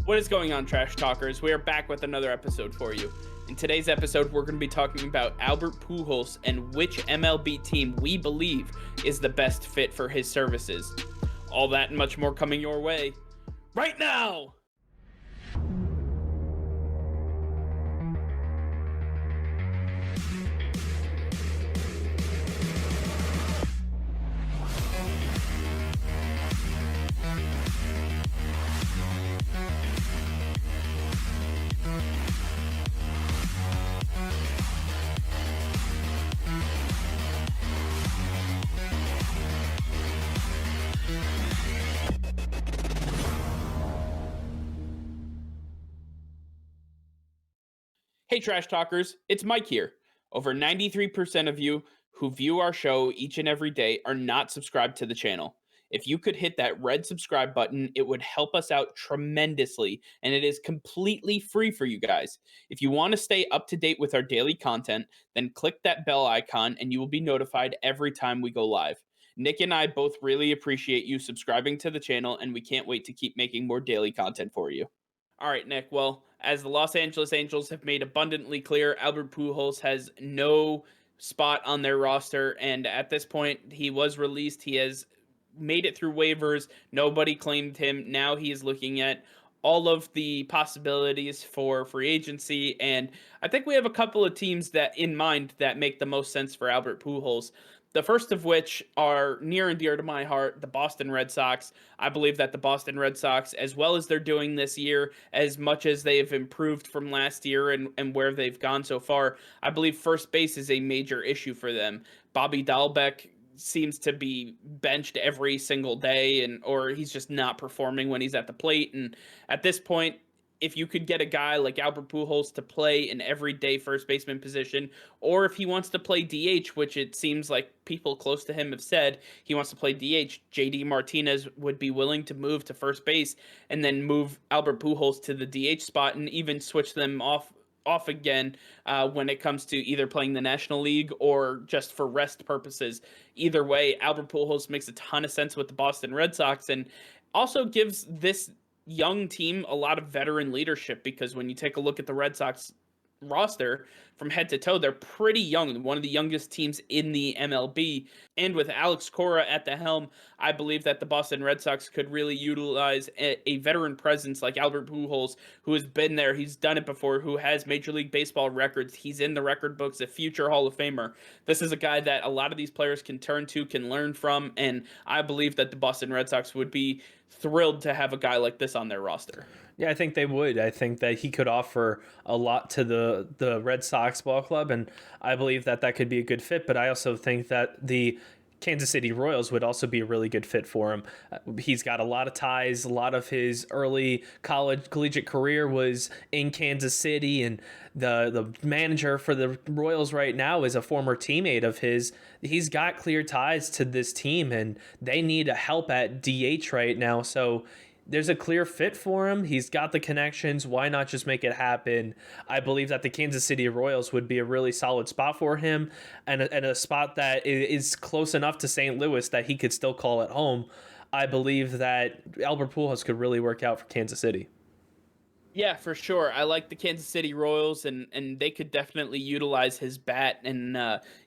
What is going on, Trash Talkers? We are back with another episode for you. In today's episode, we're going to be talking about Albert Pujols and which MLB team we believe is the best fit for his services. All that and much more coming your way right now! Hey Trash Talkers, it's Mike here. Over 93% of you who view our show each and every day are not subscribed to the channel. If you could hit that red subscribe button, it would help us out tremendously, and it is completely free for you guys. If you want to stay up to date with our daily content, then click that bell icon and you will be notified every time we go live. Nick and I both really appreciate you subscribing to the channel, and we can't wait to keep making more daily content for you. All right, Nick. Well, as the Los Angeles Angels have made abundantly clear, Albert Pujols has no spot on their roster. And at this point, he was released. He has made it through waivers. Nobody claimed him. Now he is looking at all of the possibilities for free agency. And I think we have a couple of teams that in mind that make the most sense for Albert Pujols. The first of which are near and dear to my heart, the Boston Red Sox. I believe that the Boston Red Sox, as well as they're doing this year, as much as they have improved from last year and where they've gone so far, I believe first base is a major issue for them. Bobby Dahlbeck seems to be benched every single day, or he's just not performing when he's at the plate. And at this point, if you could get a guy like Albert Pujols to play an everyday first baseman position, or if he wants to play DH, which it seems like people close to him have said he wants to play DH, JD Martinez would be willing to move to first base and then move Albert Pujols to the DH spot and even switch them off again when it comes to either playing the National League or just for rest purposes. Either way, Albert Pujols makes a ton of sense with the Boston Red Sox and also gives this young team a lot of veteran leadership, because when you take a look at the Red Sox roster from head to toe, they're pretty young, one of the youngest teams in the MLB. And with Alex Cora at the helm, I believe that the Boston Red Sox could really utilize a veteran presence like Albert Pujols, who has been there, he's done it before, who has Major League Baseball records, he's in the record books, a future Hall of Famer. This is a guy that a lot of these players can turn to, can learn from, and I believe that the Boston Red Sox would be thrilled to have a guy like this on their roster. Yeah, I think they would. I think that he could offer a lot to the Red Sox ball club, and I believe that that could be a good fit. But I also think that the Kansas City Royals would also be a really good fit for him. He's got a lot of ties. A lot of his early collegiate career was in Kansas City, and the manager for the Royals right now is a former teammate of his. He's got clear ties to this team, and they need a help at DH right now. So there's a clear fit for him. He's got the connections. Why not just make it happen? I believe that the Kansas City Royals would be a really solid spot for him, and a spot that is close enough to St. Louis that he could still call it home. I believe that Albert Pujols could really work out for Kansas City. Yeah, for sure. I like the Kansas City Royals, and they could definitely utilize his bat, and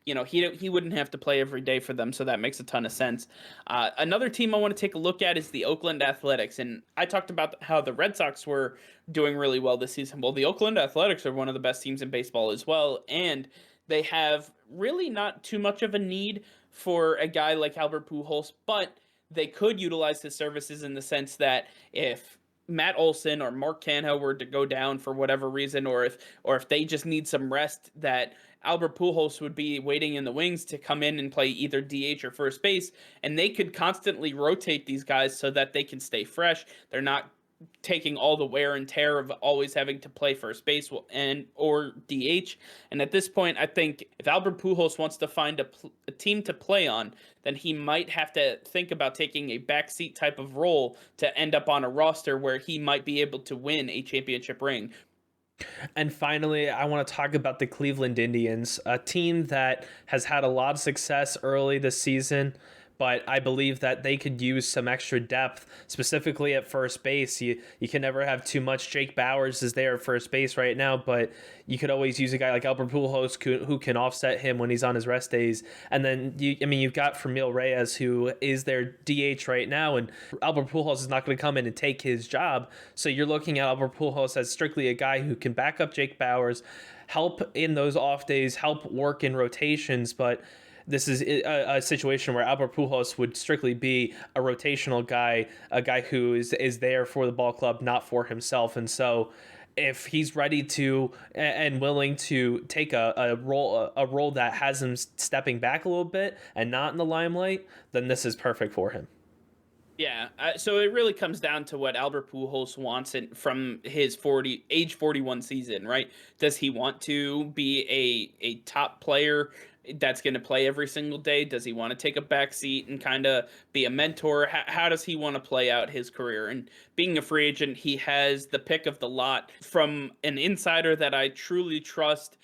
he wouldn't have to play every day for them, so that makes a ton of sense. Another team I want to take a look at is the Oakland Athletics, and I talked about how the Red Sox were doing really well this season. Well, the Oakland Athletics are one of the best teams in baseball as well, and they have really not too much of a need for a guy like Albert Pujols, but they could utilize his services in the sense that if Matt Olson or Mark Canha were to go down for whatever reason, or if they just need some rest, that Albert Pujols would be waiting in the wings to come in and play either DH or first base, and they could constantly rotate these guys so that they can stay fresh. They're not taking all the wear and tear of always having to play first base or DH. And at this point, I think if Albert Pujols wants to find a team to play on, then he might have to think about taking a backseat type of role to end up on a roster where he might be able to win a championship ring. And finally, I want to talk about the Cleveland Indians, a team that has had a lot of success early this season, but I believe that they could use some extra depth, specifically at first base. You can never have too much. Jake Bauers is there at first base right now, but you could always use a guy like Albert Pujols who can offset him when he's on his rest days. And then you've got Fremil Reyes, who is their DH right now, and Albert Pujols is not going to come in and take his job. So you're looking at Albert Pujols as strictly a guy who can back up Jake Bauers, help in those off days, help work in rotations, but this is a situation where Albert Pujols would strictly be a rotational guy, a guy who is there for the ball club, not for himself. And so if he's ready to and willing to take a role that has him stepping back a little bit and not in the limelight, then this is perfect for him. Yeah, so it really comes down to what Albert Pujols wants from his age 41 season, right? Does he want to be a top player that's going to play every single day? Does he want to take a back seat and kind of be a mentor? How does he want to play out his career? And being a free agent, he has the pick of the lot from an insider that I truly trust.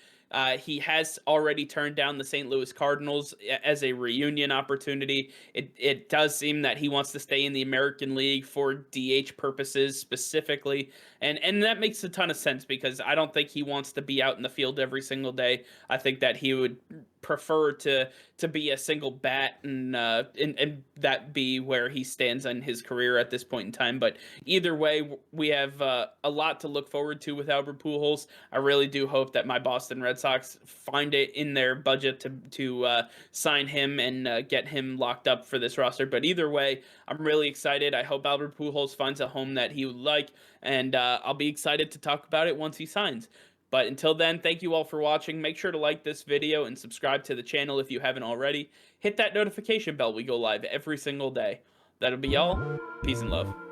He has already turned down the St. Louis Cardinals as a reunion opportunity. It does seem that he wants to stay in the American League for DH purposes specifically, and that makes a ton of sense because I don't think he wants to be out in the field every single day. I think that he would prefer to be a single bat and that be where he stands in his career at this point in time. But either way, we have a lot to look forward to with Albert Pujols. I really do hope that my Boston Red Sox find it in their budget to sign him and get him locked up for this roster. But either way, I'm really excited. I hope Albert Pujols finds a home that he would like, and I'll be excited to talk about it once he signs. But until then, thank you all for watching. Make sure to like this video and subscribe to the channel if you haven't already. Hit that notification bell. We go live every single day. That'll be all. Peace and love.